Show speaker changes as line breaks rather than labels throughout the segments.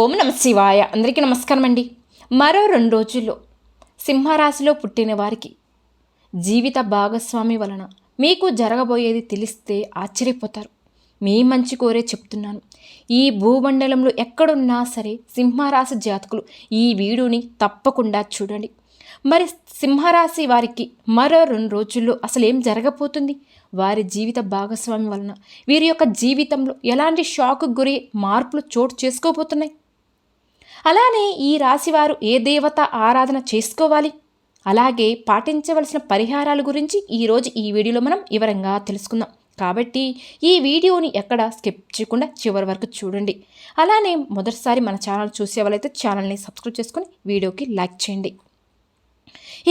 ఓం నమ శివాయ. అందరికీ నమస్కారం అండి. మరో 2 రోజుల్లో సింహరాశిలో పుట్టిన వారికి జీవిత భాగస్వామి వలన మీకు జరగబోయేది తెలిస్తే ఆశ్చర్యపోతారు. మీ మంచి కోరే చెప్తున్నాను. ఈ భూమండలంలో ఎక్కడున్నా సరే సింహరాశి జాతకులు ఈ వీడియోని తప్పకుండా చూడండి. మరి సింహరాశి వారికి మరో 2 రోజుల్లో అసలు ఏం జరగబోతుంది? వారి జీవిత భాగస్వామి వలన వీరి యొక్క జీవితంలో ఎలాంటి షాక్కు గురి మార్పులు చోటు చేసుకోబోతున్నాయి? అలానే ఈ రాశివారు ఏ దేవత ఆరాధన చేసుకోవాలి, అలాగే పాటించవలసిన పరిహారాల గురించి ఈరోజు ఈ వీడియోలో మనం వివరంగా తెలుసుకుందాం. కాబట్టి ఈ వీడియోని ఎక్కడ స్కిప్ చేయకుండా చివరి వరకు చూడండి. అలానే మొదటిసారి మన ఛానల్ చూసే వాళ్ళైతే ఛానల్ని సబ్స్క్రైబ్ చేసుకొని వీడియోకి లైక్ చేయండి.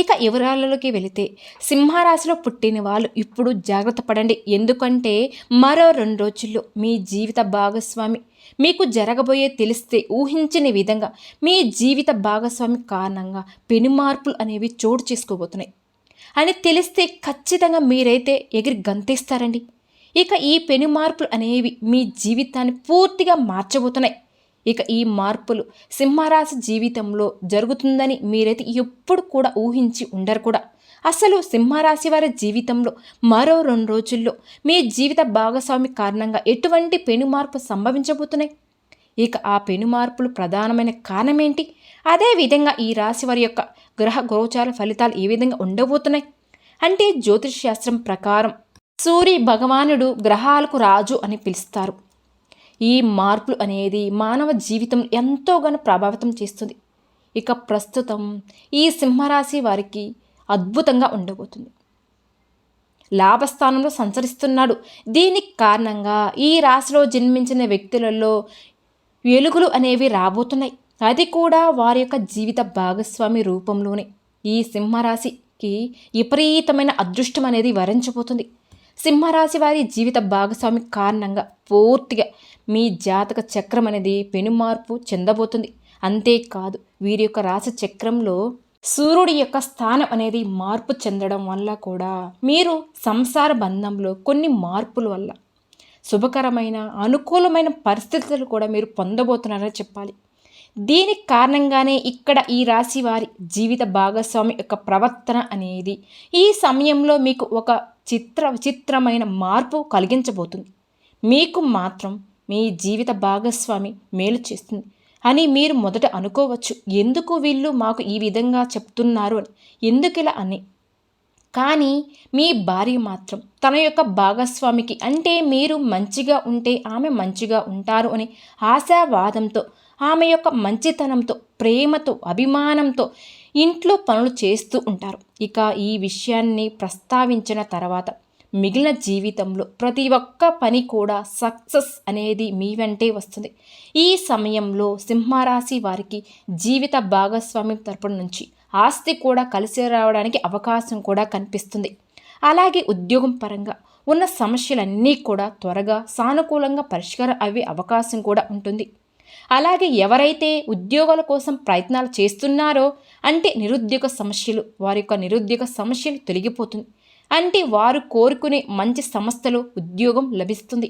ఇక వివరాలలోకి వెళితే సింహరాశిలో పుట్టిన వాళ్ళు ఇప్పుడు జాగ్రత్త పడండి. ఎందుకంటే మరో 2 రోజుల్లో మీ జీవిత భాగస్వామి మీకు జరగబోయే తెలిస్తే ఊహించని విధంగా మీ జీవిత భాగస్వామి కారణంగా పెనుమార్పులు అనేవి చోటు చేసుకోబోతున్నాయి అని తెలిస్తే ఖచ్చితంగా మీరైతే ఎగిరి గంతేస్తారండి. ఇక ఈ పెనుమార్పులు అనేవి మీ జీవితాన్ని పూర్తిగా మార్చబోతున్నాయి. ఇక ఈ మార్పులు సింహరాశి జీవితంలో జరుగుతుందని మీరైతే ఎప్పుడు కూడా ఊహించి ఉండరు కూడా. అసలు సింహరాశి వారి జీవితంలో మరో 2 రోజుల్లో మీ జీవిత భాగస్వామి కారణంగా ఎటువంటి పెను మార్పు సంభవించబోతున్నాయి? ఇక ఆ పెను మార్పులు ప్రధానమైన కారణం ఏంటి? అదేవిధంగా ఈ రాశి వారి యొక్క గ్రహ గోచార ఫలితాలు ఏ విధంగా ఉండబోతున్నాయి అంటే, జ్యోతిష్ శాస్త్రం ప్రకారం సూర్య భగవానుడు గ్రహాలకు రాజు అని పిలుస్తారు. ఈ మార్పులు అనేది మానవ జీవితం ఎంతోగానో ప్రభావితం చేస్తుంది. ఇక ప్రస్తుతం ఈ సింహరాశి వారికి అద్భుతంగా ఉండబోతుంది. లాభస్థానంలో సంచరిస్తున్నాడు. దీనికి కారణంగా ఈ రాశిలో జన్మించిన వ్యక్తులలో వెలుగులు అనేవి రాబోతున్నాయి. అది కూడా వారి యొక్క జీవిత భాగస్వామి రూపంలోనే. ఈ సింహరాశికి విపరీతమైన అదృష్టం అనేది వరించబోతుంది. సింహరాశి వారి జీవిత భాగస్వామి కారణంగా పూర్తిగా మీ జాతక చక్రం అనేది పెనుమార్పు చెందబోతుంది. అంతేకాదు, వీరి యొక్క రాశి చక్రంలో సూర్యుడి యొక్క స్థానం అనేది మార్పు చెందడం వల్ల కూడా మీరు సంసార బంధంలో కొన్ని మార్పుల వల్ల శుభకరమైన అనుకూలమైన పరిస్థితులు కూడా మీరు పొందబోతున్నారని చెప్పాలి. దీనికి కారణంగానే ఇక్కడ ఈ రాశి వారి జీవిత భాగస్వామి యొక్క ప్రవర్తన అనేది ఈ సమయంలో మీకు ఒక విచిత్రమైన మార్పు కలిగించబోతుంది. మీకు మాత్రం మీ జీవిత భాగస్వామి మేలు చేస్తుంది అని మీరు మొదట అనుకోవచ్చు. ఎందుకు వీళ్ళు మాకు ఈ విధంగా చెప్తున్నారు అని, ఎందుకిలా అని. కానీ మీ భార్య మాత్రం తన యొక్క భాగస్వామికి అంటే మీరు మంచిగా ఉంటే ఆమె మంచిగా ఉంటారు అని ఆశావాదంతో, ఆమె యొక్క మంచితనంతో, ప్రేమతో, అభిమానంతో ఇంట్లో పనులు చేస్తూ ఉంటారు. ఇక ఈ విషయాన్ని ప్రస్తావించిన తర్వాత మిగిలిన జీవితంలో ప్రతి ఒక్క పని కూడా సక్సెస్ అనేది మీ వెంటే వస్తుంది. ఈ సమయంలో సింహరాశి వారికి జీవిత భాగస్వామ్యం తరపున నుంచి ఆస్తి కూడా కలిసి రావడానికి అవకాశం కూడా కనిపిస్తుంది. అలాగే ఉద్యోగం పరంగా ఉన్న సమస్యలన్నీ కూడా త్వరగా సానుకూలంగా పరిష్కారం అయ్యే అవకాశం కూడా ఉంటుంది. అలాగే ఎవరైతే ఉద్యోగాల కోసం ప్రయత్నాలు చేస్తున్నారో అంటే నిరుద్యోగ సమస్యలు, వారి యొక్క నిరుద్యోగ సమస్యలు తొలగిపోతుంది. అంటే వారు కోరుకునే మంచి సంస్థలో ఉద్యోగం లభిస్తుంది.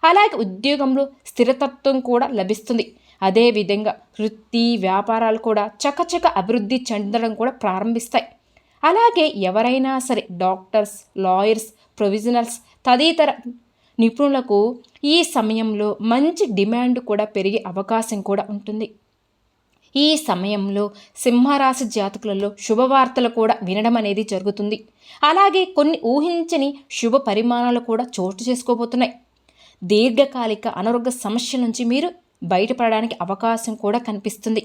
అలాగే ఉద్యోగంలో స్థిరతత్వం కూడా లభిస్తుంది. అదేవిధంగా వృత్తి వ్యాపారాలు కూడా చకచక అభివృద్ధి చెందడం కూడా ప్రారంభిస్తాయి. అలాగే ఎవరైనా సరే డాక్టర్స్, లాయర్స్, ప్రొవిజనల్స్ తదితర నిపుణులకు ఈ సమయంలో మంచి డిమాండ్ కూడా పెరిగే అవకాశం కూడా ఉంటుంది. ఈ సమయంలో సింహరాశి జాతకులలో శుభవార్తలు కూడా వినడం అనేది జరుగుతుంది. అలాగే కొన్ని ఊహించని శుభ పరిమాణాలు కూడా చోటు చేసుకోబోతున్నాయి. దీర్ఘకాలిక అనారోగ్య సమస్య నుంచి మీరు బయటపడడానికి అవకాశం కూడా కనిపిస్తుంది.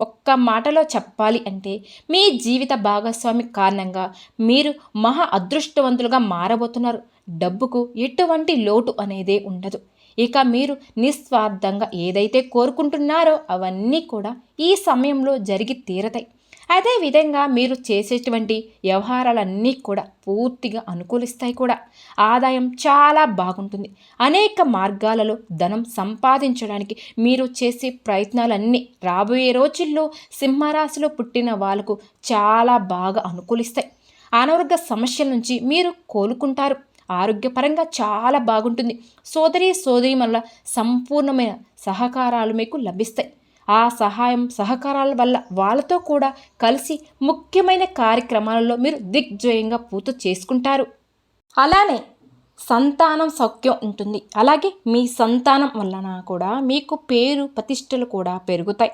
ఒక్క మాటలో చెప్పాలి అంటే మీ జీవిత భాగస్వామి కారణంగా మీరు మహా అదృష్టవంతులుగా మారబోతున్నారు. డబ్బుకు ఎటువంటి లోటు అనేదే ఉండదు. ఇక మీరు నిస్వార్థంగా ఏదైతే కోరుకుంటున్నారో అవన్నీ కూడా ఈ సమయంలో జరిగి తీరతాయి. అదేవిధంగా మీరు చేసేటువంటి వ్యవహారాలన్నీ కూడా పూర్తిగా అనుకూలిస్తాయి కూడా. ఆదాయం చాలా బాగుంటుంది. అనేక మార్గాలలో ధనం సంపాదించడానికి మీరు చేసే ప్రయత్నాలన్నీ రాబోయే రోజుల్లో సింహరాశిలో పుట్టిన వాళ్ళకు చాలా బాగా అనుకూలిస్తాయి. అనారోగ్య సమస్యల నుంచి మీరు కోలుకుంటారు. ఆరోగ్యపరంగా చాలా బాగుంటుంది. సోదరీమణుల సంపూర్ణమైన సహకారాలు మీకు లభిస్తాయి. ఆ సహాయం సహకారాల వల్ల వాళ్ళతో కూడా కలిసి ముఖ్యమైన కార్యక్రమాలలో మీరు దిగ్విజయంగా పూర్తి చేసుకుంటారు. అలానే సంతానం సౌఖ్యం ఉంటుంది. అలాగే మీ సంతానం వలన కూడా మీకు పేరు ప్రతిష్టలు కూడా పెరుగుతాయి.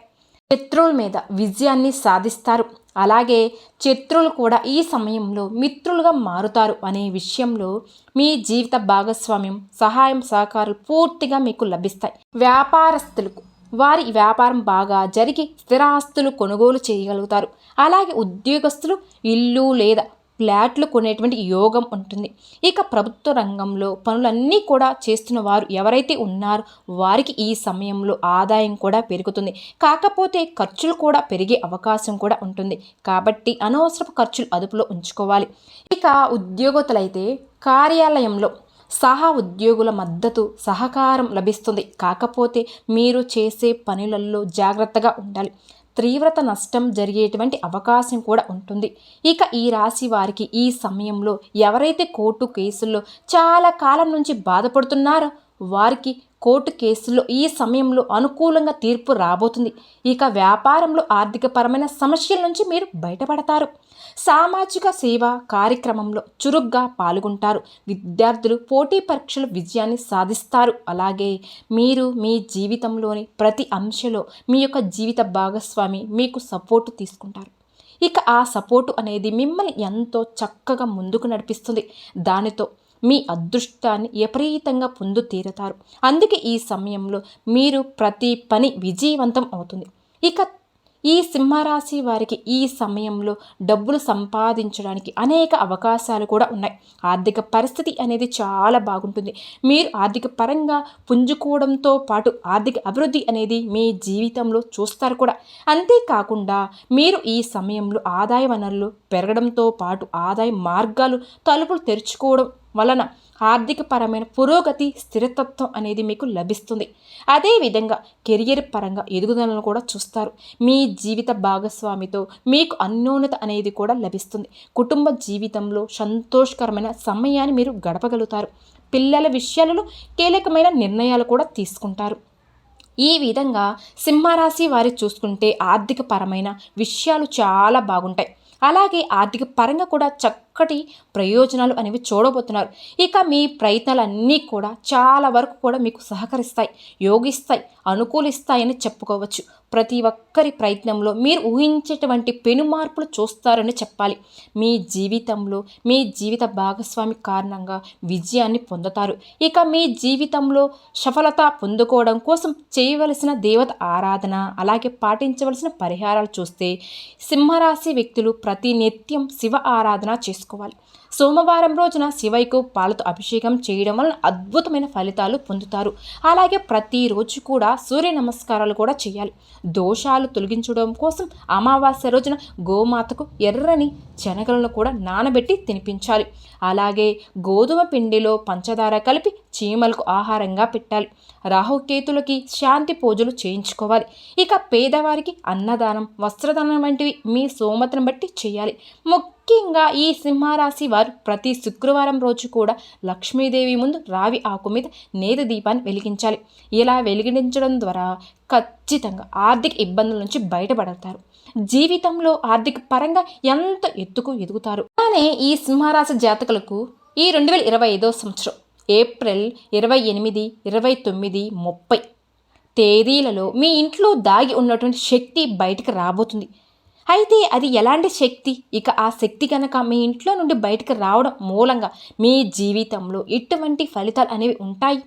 శత్రువుల మీద విజయాన్ని సాధిస్తారు. అలాగే శత్రువులు కూడా ఈ సమయంలో మిత్రులుగా మారుతారు అనే విషయంలో మీ జీవిత భాగస్వామ్యం సహాయం సహకారాలు పూర్తిగా మీకు లభిస్తాయి. వ్యాపారస్తులకు వారి వ్యాపారం బాగా జరిగి స్థిరాస్తులు కొనుగోలు చేయగలుగుతారు. అలాగే ఉద్యోగస్తులు ఇల్లు లేదా ఫ్లాట్లు కొనేటువంటి యోగం ఉంటుంది. ఇక ప్రభుత్వ రంగంలో పనులన్నీ కూడా చేస్తున్న వారు ఎవరైతే ఉన్నారో వారికి ఈ సమయంలో ఆదాయం కూడా పెరుగుతుంది. కాకపోతే ఖర్చులు కూడా పెరిగే అవకాశం కూడా ఉంటుంది. కాబట్టి అనవసరపు ఖర్చులు అదుపులో ఉంచుకోవాలి. ఇక ఉద్యోగస్తులైతే కార్యాలయంలో ఉద్యోగుల మద్దతు సహకారం లభిస్తుంది. కాకపోతే మీరు చేసే పనులలో జాగ్రత్తగా ఉండాలి. తీవ్రత నష్టం జరిగేటువంటి అవకాశం కూడా ఉంటుంది. ఇక ఈ రాశి వారికి ఈ సమయంలో ఎవరైతే కోర్టు కేసుల్లో చాలా కాలం నుంచి బాధపడుతున్నారో వారికి కోర్టు కేసుల్లో ఈ సమయంలో అనుకూలంగా తీర్పు రాబోతుంది. ఇక వ్యాపారంలో ఆర్థికపరమైన సమస్యల నుంచి మీరు బయటపడతారు. సామాజిక సేవ కార్యక్రమంలో చురుగ్గా పాల్గొంటారు. విద్యార్థులు పోటీ పరీక్షల విజయాన్ని సాధిస్తారు. అలాగే మీరు మీ జీవితంలోని ప్రతి అంశంలో మీ యొక్క జీవిత భాగస్వామి మీకు సపోర్టు తీసుకుంటారు. ఇక ఆ సపోర్టు అనేది మిమ్మల్ని ఎంతో చక్కగా ముందుకు నడిపిస్తుంది. దానితో మీ అదృష్టాన్ని విపరీతంగా తీరుతారు. అందుకే ఈ సమయంలో మీరు ప్రతి పని విజయవంతం అవుతుంది. ఇక ఈ సింహరాశి వారికి ఈ సమయంలో డబ్బులు సంపాదించడానికి అనేక అవకాశాలు కూడా ఉన్నాయి. ఆర్థిక పరిస్థితి అనేది చాలా బాగుంటుంది. మీరు ఆర్థిక పరంగా పుంజుకోవడంతో పాటు ఆర్థిక అభివృద్ధి అనేది మీ జీవితంలో చూస్తారు కూడా. అంతేకాకుండా మీరు ఈ సమయంలో ఆదాయ వనరులు పెరగడంతో పాటు ఆదాయ మార్గాలు తలుపులు తెరుచుకోవడం వలన ఆర్థికపరమైన పురోగతి స్థిరతత్వం అనేది మీకు లభిస్తుంది. అదేవిధంగా కెరియర్ పరంగా ఎదుగుదలను కూడా చూస్తారు. మీ జీవిత భాగస్వామితో మీకు అన్యోన్యత అనేది కూడా లభిస్తుంది. కుటుంబ జీవితంలో సంతోషకరమైన సమయాన్ని మీరు గడపగలుగుతారు. పిల్లల విషయాలలో కీలకమైన నిర్ణయాలు కూడా తీసుకుంటారు. ఈ విధంగా సింహరాశి వారి చూసుకుంటే ఆర్థికపరమైన విషయాలు చాలా బాగుంటాయి. అలాగే ఆర్థిక పరంగా కూడా చక్కటి ప్రయోజనాలు అనేవి చూడబోతున్నారు. ఇక మీ ప్రయత్నాలన్నీ కూడా చాలా వరకు కూడా మీకు సహకరిస్తాయి, యోగిస్తాయి, అనుకూలిస్తాయని చెప్పుకోవచ్చు. ప్రతి ఒక్కరి ప్రయత్నంలో మీరు ఊహించేటువంటి పెను మార్పులు చూస్తారని చెప్పాలి. మీ జీవితంలో మీ జీవిత భాగస్వామి కారణంగా విజయాన్ని పొందుతారు. ఇక మీ జీవితంలో సఫలత పొందుకోవడం కోసం చేయవలసిన దేవత ఆరాధన, అలాగే పాటించవలసిన పరిహారాలు చూస్తే సింహరాశి వ్యక్తులు ప్రతి నిత్యం శివ ఆరాధన చేసుకోవాలి. సోమవారం రోజున శివయ్యకు పాలతో అభిషేకం చేయడం వలన అద్భుతమైన ఫలితాలు పొందుతారు. అలాగే ప్రతిరోజు కూడా సూర్య నమస్కారాలు కూడా చేయాలి. దోషాలు తొలగించడం కోసం అమావాస్య రోజున గోమాతకు ఎర్రని శనగలను కూడా నానబెట్టి తినిపించాలి. అలాగే గోధుమ పిండిలో పంచదార కలిపి చీమలకు ఆహారంగా పెట్టాలి. రాహుకేతులకి శాంతి పూజలు చేయించుకోవాలి. ఇక పేదవారికి అన్నదానం, వస్త్రదానం వంటివి మీ స్తోమతను బట్టి చేయాలి. ముఖ్యంగా ఈ సింహరాశి వారు ప్రతి శుక్రవారం రోజు కూడా లక్ష్మీదేవి ముందు రావి ఆకు మీద నేతి దీపాన్ని వెలిగించాలి. ఇలా వెలిగించడం ద్వారా ఖచ్చితంగా ఆర్థిక ఇబ్బందుల నుంచి బయటపడతారు. జీవితంలో ఆర్థిక పరంగా ఎంత ఎత్తుకు ఎదుగుతారు. అలానే ఈ సింహరాశి జాతకులకు ఈ 2025 సంవత్సరం ఏప్రిల్ 28, 29, 30 తేదీలలో మీ ఇంట్లో దాగి ఉన్నటువంటి శక్తి బయటకు రాబోతుంది. అయితే అది ఎలాంటి శక్తి? ఇక ఆ శక్తి కనుక మీ ఇంట్లో నుండి బయటకు రావడం మూలంగా మీ జీవితంలో ఎటువంటి ఫలితాలు అనేవి ఉంటాయి?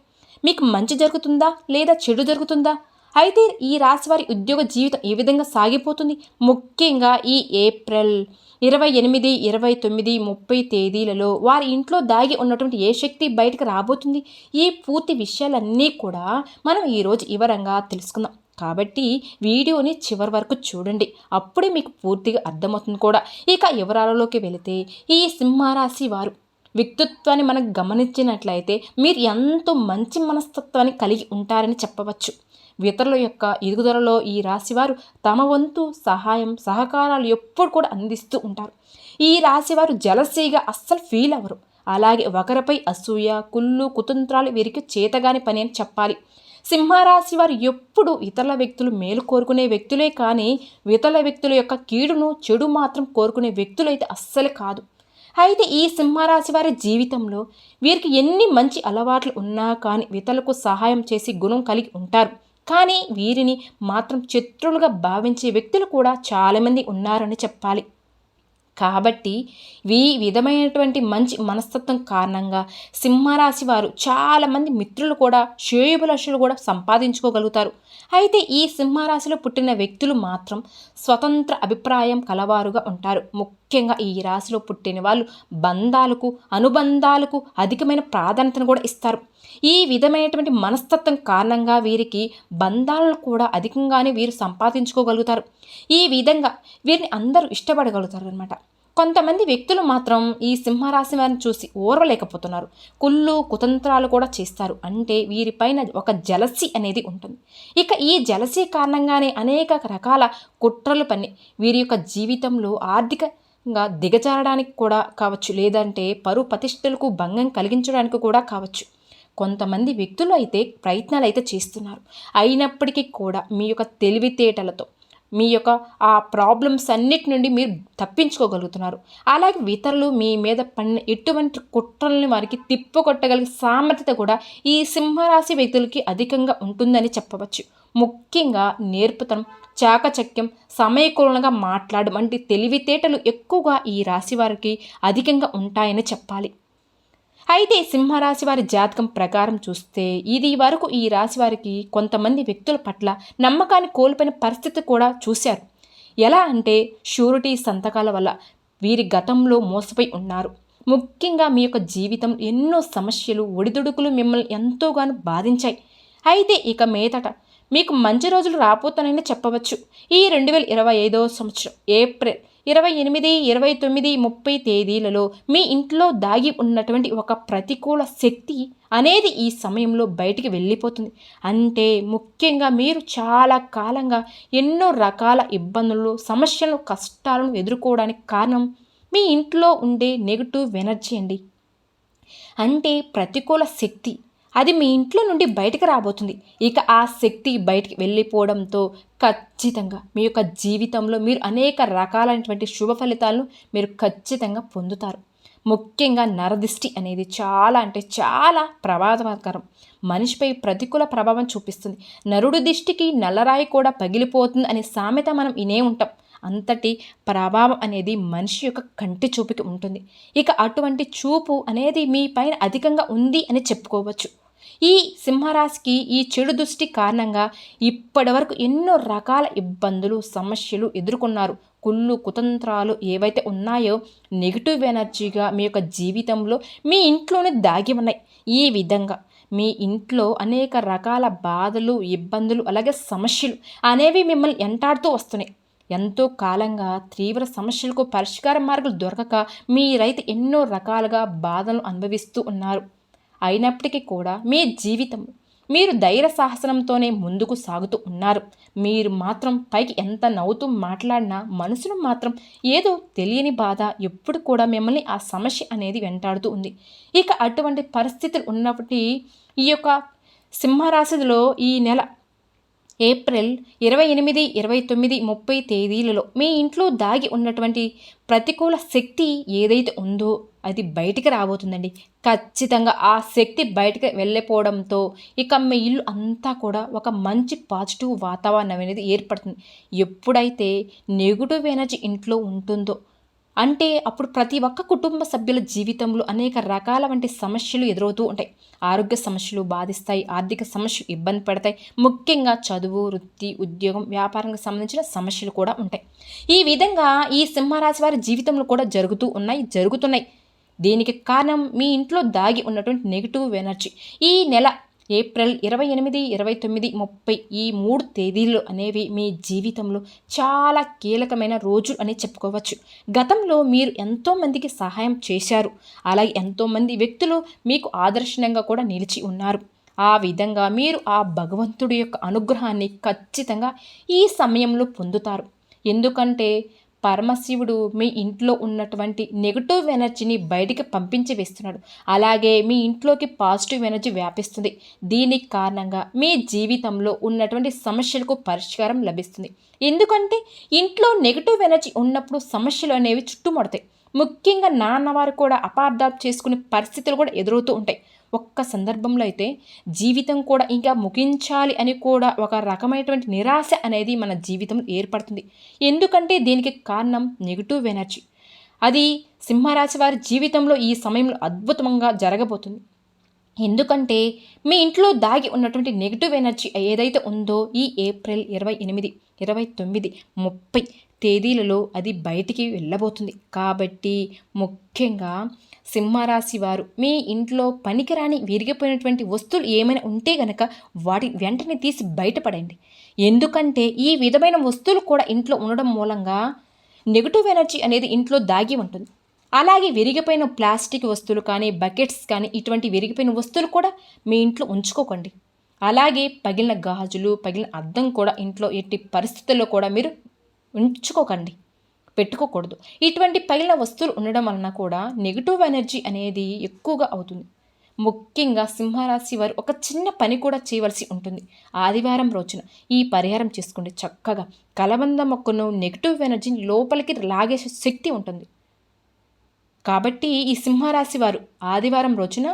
మీకు మంచి జరుగుతుందా లేదా చెడు జరుగుతుందా? అయితే ఈ రాశి వారి ఉద్యోగ జీవితం ఏ విధంగా సాగిపోతుంది? ముఖ్యంగా ఈ ఏప్రిల్ 28, 29, 30 తేదీలలో వారి ఇంట్లో దాగి ఉన్నటువంటి ఏ శక్తి బయటకు రాబోతుంది? ఈ పూర్తి విషయాలన్నీ కూడా మనం ఈరోజు వివరంగా తెలుసుకుందాం. కాబట్టి వీడియోని చివరి వరకు చూడండి, అప్పుడే మీకు పూర్తిగా అర్థమవుతుంది కూడా. ఇక వివరాలలోకి వెళితే ఈ సింహరాశి వారు వ్యక్తిత్వాన్ని మనం గమనించినట్లయితే మీరు ఎంతో మంచి మనస్తత్వాన్ని కలిగి ఉంటారని చెప్పవచ్చు. ఇతరుల యొక్క ఎదుగుదలలో ఈ రాశివారు తమ వంతు సహాయం సహకారాలు ఎప్పుడు కూడా అందిస్తూ ఉంటారు. ఈ రాశివారు జలసీగా అస్సలు ఫీల్ అవ్వరు. అలాగే ఒకరిపై అసూయ, కుళ్ళు, కుతంత్రాలు వీరికి చేతగాని పని అని చెప్పాలి. సింహరాశి వారు ఎప్పుడు ఇతరుల వ్యక్తులు మేలు కోరుకునే వ్యక్తులే కానీ ఇతరుల వ్యక్తుల యొక్క కీడును, చెడు మాత్రం కోరుకునే వ్యక్తులైతే అస్సలు కాదు. అయితే ఈ సింహరాశి వారి జీవితంలో వీరికి ఎన్ని మంచి అలవాట్లు ఉన్నా కానీ ఇతరులకు సహాయం చేసి గుణం కలిగి ఉంటారు. కానీ వీరిని మాత్రం శత్రువులుగా భావించే వ్యక్తులు కూడా చాలామంది ఉన్నారని చెప్పాలి. కాబట్టి ఈ విధమైనటువంటి మంచి మనస్తత్వం కారణంగా సింహరాశి వారు చాలామంది మిత్రులు కూడా, శ్రేయోభిలాషులు కూడా సంపాదించుకోగలుగుతారు. అయితే ఈ సింహరాశిలో పుట్టిన వ్యక్తులు మాత్రం స్వతంత్ర అభిప్రాయం కలవారుగా ఉంటారు. ముఖ్యంగా ఈ రాశిలో పుట్టిన వాళ్ళు బంధాలకు, అనుబంధాలకు అధికమైన ప్రాధాన్యతను కూడా ఇస్తారు. ఈ విధమైనటువంటి మనస్తత్వం కారణంగా వీరికి బంధాలను కూడా అధికంగానే వీరు సంపాదించుకోగలుగుతారు. ఈ విధంగా వీరిని అందరూ ఇష్టపడగలుగుతారు అనమాట. కొంతమంది వ్యక్తులు మాత్రం ఈ సింహరాశి వారిని చూసి ఓర్వలేకపోతున్నారు. కుళ్ళు, కుతంత్రాలు కూడా చేస్తారు. అంటే వీరిపైన ఒక జలసి అనేది ఉంటుంది. ఇక ఈ జలసి కారణంగానే అనేక రకాల కుట్రలు పన్ని వీరి యొక్క జీవితంలో ఆర్థికంగా దిగజారడానికి కూడా కావచ్చు, లేదంటే పరువు ప్రతిష్టలకు భంగం కలిగించడానికి కూడా కావచ్చు. కొంతమంది వ్యక్తులు అయితే ప్రయత్నాలు అయితే చేస్తున్నారు. అయినప్పటికీ కూడా మీ యొక్క తెలివితేటలతో మీ యొక్క ఆ ప్రాబ్లమ్స్ అన్నిటి నుండి మీరు తప్పించుకోగలుగుతున్నారు. అలాగే ఇతరులు మీ మీద పడిన ఎటువంటి కుట్రల్ని వారికి తిప్పుకొట్టగలిగే సామర్థ్యత కూడా ఈ సింహరాశి వ్యక్తులకి అధికంగా ఉంటుందని చెప్పవచ్చు. ముఖ్యంగా నేర్పుతనం, చాకచక్యం, సమయకూలంగా మాట్లాడడం వంటి తెలివితేటలు ఎక్కువగా ఈ రాశి వారికి అధికంగా ఉంటాయని చెప్పాలి. అయితే సింహరాశి వారి జాతకం ప్రకారం చూస్తే ఇది వరకు ఈ రాశి వారికి కొంతమంది వ్యక్తుల పట్ల నమ్మకాన్ని కోల్పోయిన పరిస్థితి కూడా చూశారు. ఎలా అంటే షూరిటీ సంతకాల వల్ల వీరి గతంలో మోసపోయి ఉన్నారు. ముఖ్యంగా మీ యొక్క జీవితం ఎన్నో సమస్యలు, ఒడిదుడుకులు మిమ్మల్ని ఎంతోగానో బాధించాయి. అయితే ఇక మీదట మీకు మంచి రోజులు రాబోతానని చెప్పవచ్చు. ఈ 2025వ సంవత్సరం ఏప్రిల్ 28, 29, 30 తేదీలలో మీ ఇంట్లో దాగి ఉన్నటువంటి ఒక ప్రతికూల శక్తి అనేది ఈ సమయంలో బయటికి వెళ్ళిపోతుంది. అంటే ముఖ్యంగా మీరు చాలా కాలంగా ఎన్నో రకాల ఇబ్బందులు, సమస్యలు, కష్టాలను ఎదుర్కోవడానికి కారణం మీ ఇంట్లో ఉండే నెగిటివ్ ఎనర్జీ అండి. అంటే ప్రతికూల శక్తి అది మీ ఇంట్లో నుండి బయటకు రాబోతుంది. ఇక ఆ శక్తి బయటికి వెళ్ళిపోవడంతో ఖచ్చితంగా మీ యొక్క జీవితంలో మీరు అనేక రకాలైనటువంటి శుభ ఫలితాలను మీరు ఖచ్చితంగా పొందుతారు. ముఖ్యంగా నరదిష్టి అనేది చాలా అంటే చాలా ప్రమాదకరం. మనిషిపై ప్రతికూల ప్రభావం చూపిస్తుంది. నరుడి దిష్టికి నల్లరాయి కూడా పగిలిపోతుంది అనే సామెత మనం వినే ఉంటాం. అంతటి ప్రభావం అనేది మనిషి యొక్క కంటి చూపుకి ఉంటుంది. ఇక అటువంటి చూపు అనేది మీ పైన అధికంగా ఉంది అని చెప్పుకోవచ్చు. ఈ సింహరాశికి ఈ చెడు దృష్టి కారణంగా ఇప్పటి వరకు ఎన్నో రకాల ఇబ్బందులు, సమస్యలు ఎదుర్కొన్నారు. కుళ్ళు, కుతంత్రాలు ఏవైతే ఉన్నాయో నెగిటివ్ ఎనర్జీగా మీ యొక్క జీవితంలో మీ ఇంట్లోనే దాగి ఉన్నాయి. ఈ విధంగా మీ ఇంట్లో అనేక రకాల బాధలు, ఇబ్బందులు, అలాగే సమస్యలు అనేవి మిమ్మల్ని వెంటాడుతూ వస్తున్నాయి. ఎంతో కాలంగా తీవ్ర సమస్యలకు పరిష్కార మార్గాలు దొరకక మీరైతే ఎన్నో రకాలుగా బాధలు అనుభవిస్తూ ఉన్నారు. అయినప్పటికీ కూడా మీ జీవితం మీరు ధైర్య సాహసంతోనే ముందుకు సాగుతూ ఉన్నారు. మీరు మాత్రం పైకి ఎంత నవ్వుతూ మాట్లాడినా మనసును మాత్రం ఏదో తెలియని బాధ ఎప్పుడు కూడా మిమ్మల్ని ఆ సమస్య అనేది వెంటాడుతూ ఉంది. ఇక అటువంటి పరిస్థితులు ఉన్నప్పటికీ ఈ యొక్క సింహరాశిలో ఈ నెల ఏప్రిల్ 28, 29, 30 తేదీలలో మీ ఇంట్లో దాగి ఉన్నటువంటి ప్రతికూల శక్తి ఏదైతే ఉందో అది బయటికి రాబోతుందండి. ఖచ్చితంగా ఆ శక్తి బయటికి వెళ్ళిపోవడంతో ఇక మీ ఇల్లు అంతా కూడా ఒక మంచి పాజిటివ్ వాతావరణం అనేది ఏర్పడుతుంది. ఎప్పుడైతే నెగిటివ్ ఎనర్జీ ఇంట్లో ఉంటుందో అంటే అప్పుడు ప్రతి ఒక్క కుటుంబ సభ్యుల జీవితంలో అనేక రకాల వంటి సమస్యలు ఎదురవుతూ ఉంటాయి. ఆరోగ్య సమస్యలు బాధిస్తాయి, ఆర్థిక సమస్యలు ఇబ్బంది పడతాయి. ముఖ్యంగా చదువు, వృత్తి, ఉద్యోగం, వ్యాపారానికి సంబంధించిన సమస్యలు కూడా ఉంటాయి. ఈ విధంగా ఈ సింహరాశి వారి జీవితంలో కూడా జరుగుతున్నాయి. దీనికి కారణం మీ ఇంట్లో దాగి ఉన్నటువంటి నెగిటివ్ ఎనర్జీ. ఈ నెల ఏప్రిల్ 28, 29, 30 ఈ 3 తేదీలు అనేవి మీ జీవితంలో చాలా కీలకమైన రోజులు అని చెప్పుకోవచ్చు. గతంలో మీరు ఎంతోమందికి సహాయం చేశారు. అలాగే ఎంతోమంది వ్యక్తులు మీకు ఆదర్శనంగా కూడా నిలిచి ఉన్నారు. ఆ విధంగా మీరు ఆ భగవంతుడి యొక్క అనుగ్రహాన్ని ఖచ్చితంగా ఈ సమయంలో పొందుతారు. ఎందుకంటే పరమశివుడు మీ ఇంట్లో ఉన్నటువంటి నెగటివ్ ఎనర్జీని బయటికి పంపించి వేస్తున్నాడు. అలాగే మీ ఇంట్లోకి పాజిటివ్ ఎనర్జీ వ్యాపిస్తుంది. దీనికి కారణంగా మీ జీవితంలో ఉన్నటువంటి సమస్యలకు పరిష్కారం లభిస్తుంది. ఎందుకంటే ఇంట్లో నెగటివ్ ఎనర్జీ ఉన్నప్పుడు సమస్యలు అనేవి చుట్టుముడతాయి. ముఖ్యంగా నాన్నవారు కూడా అపార్థాలు చేసుకునే పరిస్థితులు కూడా ఎదురవుతూ ఉంటాయి. ఒక్క సందర్భంలో అయితే జీవితం కూడా ఇంకా ముగించాలి అని కూడా ఒక రకమైనటువంటి నిరాశ అనేది మన జీవితంలో ఏర్పడుతుంది. ఎందుకంటే దీనికి కారణం నెగిటివ్ ఎనర్జీ. అది సింహరాశి వారి జీవితంలో ఈ సమయంలో అద్భుతంగా జరగబోతుంది. ఎందుకంటే మీ ఇంట్లో దాగి ఉన్నటువంటి నెగిటివ్ ఎనర్జీ ఏదైతే ఉందో ఈ ఏప్రిల్ 28, 29, 30 తేదీలలో అది బయటికి వెళ్ళబోతుంది. కాబట్టి ముఖ్యంగా సింహరాశి వారు మీ ఇంట్లో పనికిరాని విరిగిపోయినటువంటి వస్తువులు ఏమైనా ఉంటే గనక వాటి వెంటనే తీసి బయటపడండి. ఎందుకంటే ఈ విధమైన వస్తువులు కూడా ఇంట్లో ఉండడం మూలంగా నెగిటివ్ ఎనర్జీ అనేది ఇంట్లో దాగి ఉంటుంది. అలాగే విరిగిపోయిన ప్లాస్టిక్ వస్తువులు కానీ, బకెట్స్ కానీ, ఇటువంటి విరిగిపోయిన వస్తువులు కూడా మీ ఇంట్లో ఉంచుకోకండి. అలాగే పగిలిన గాజులు, పగిలిన అద్దం కూడా ఇంట్లో ఎట్టి పరిస్థితుల్లో కూడా మీరు ఉంచుకోకండి, పెట్టుకోకూడదు. ఇటువంటి పగిలిన వస్తువులు ఉండడం వలన కూడా నెగిటివ్ ఎనర్జీ అనేది ఎక్కువగా అవుతుంది. ముఖ్యంగా సింహరాశి వారు ఒక చిన్న పని కూడా చేయవలసి ఉంటుంది. ఆదివారం రోజున ఈ పరిహారం చేసుకోండి. చక్కగా కలబంద మొక్కను నెగిటివ్ ఎనర్జీని లోపలికి లాగేసే శక్తి ఉంటుంది. కాబట్టి ఈ సింహరాశి వారు ఆదివారం రోజున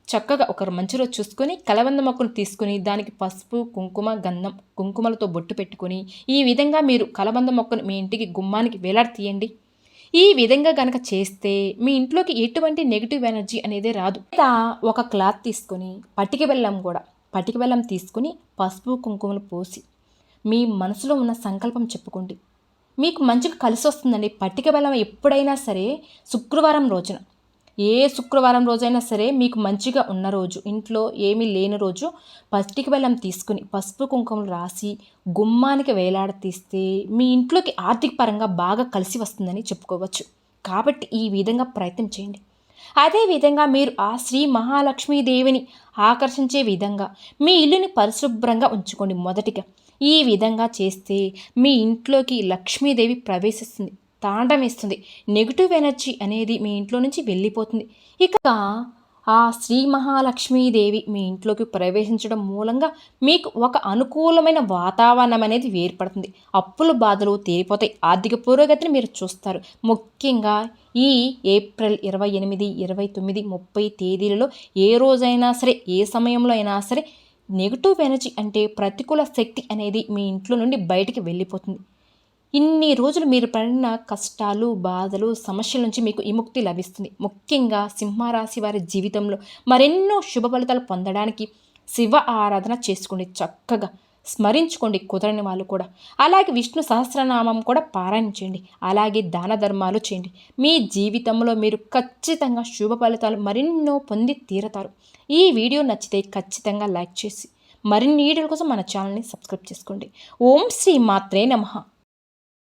చక్కగా ఒక మంచి రోజు చూసుకొని కలబంద మొక్కను తీసుకుని దానికి పసుపు, కుంకుమ, గంధం, కుంకుమలతో బొట్టు పెట్టుకొని ఈ విధంగా మీరు కలబంద మొక్కను మీ ఇంటికి గుమ్మానికి వేలాడతీయండి. ఈ విధంగా కనుక చేస్తే మీ ఇంట్లోకి ఎటువంటి నెగిటివ్ ఎనర్జీ అనేది రాదు. ఒక క్లాత్ తీసుకొని పటిక బెల్లం తీసుకుని పసుపు, కుంకుమలు పోసి మీ మనసులో ఉన్న సంకల్పం చెప్పుకోండి. మీకు మంచిగా కలిసి వస్తుందండి. పటిక బెల్లం ఎప్పుడైనా సరే శుక్రవారం రోజున, ఏ శుక్రవారం రోజైనా సరే మీకు మంచిగా ఉన్న రోజు, ఇంట్లో ఏమీ లేని రోజు పటిక బెల్లం తీసుకుని పసుపు కుంకుమలు రాసి గుమ్మానికి వేలాడతీస్తే మీ ఇంట్లోకి ఆర్థిక పరంగా బాగా కలిసి వస్తుందని చెప్పుకోవచ్చు. కాబట్టి ఈ విధంగా ప్రయత్నం చేయండి. అదేవిధంగా మీరు ఆ శ్రీ మహాలక్ష్మీదేవిని ఆకర్షించే విధంగా మీ ఇల్లుని పరిశుభ్రంగా ఉంచుకోండి. మొదటిగా ఈ విధంగా చేస్తే మీ ఇంట్లోకి లక్ష్మీదేవి ప్రవేశిస్తుంది, తాండవేస్తుంది. నెగిటివ్ ఎనర్జీ అనేది మీ ఇంట్లో నుంచి వెళ్ళిపోతుంది. ఇక ఆ శ్రీ మహాలక్ష్మీదేవి మీ ఇంట్లోకి ప్రవేశించడం మూలంగా మీకు ఒక అనుకూలమైన వాతావరణం అనేది ఏర్పడుతుంది. అప్పుల బాధలు తీరిపోతాయి. ఆర్థిక పురోగతిని మీరు చూస్తారు. ముఖ్యంగా ఈ ఏప్రిల్ 28, 29, 30 తేదీలలో ఏ రోజైనా సరే, ఏ సమయంలో అయినా సరే నెగిటివ్ ఎనర్జీ అంటే ప్రతికూల శక్తి అనేది మీ ఇంట్లో నుండి బయటికి వెళ్ళిపోతుంది. ఇన్ని రోజులు మీరు పడిన కష్టాలు, బాధలు, సమస్యల నుంచి మీకు విముక్తి లభిస్తుంది. ముఖ్యంగా సింహరాశి వారి జీవితంలో మరెన్నో శుభ ఫలితాలు పొందడానికి శివ ఆరాధన చేసుకోండి. చక్కగా స్మరించుకోండి కుదరని వాళ్ళు కూడా. అలాగే విష్ణు సహస్రనామం కూడా పారాయణ చేయండి. అలాగే దాన ధర్మాలు చేయండి. మీ జీవితంలో మీరు ఖచ్చితంగా శుభ ఫలితాలు మరెన్నో పొంది తీరతారు. ఈ వీడియో నచ్చితే ఖచ్చితంగా లైక్ చేసి మరిన్ని వీడియోల కోసం మన ఛానల్ని సబ్స్క్రైబ్ చేసుకోండి. ఓం శ్రీ మాత్రే నమః.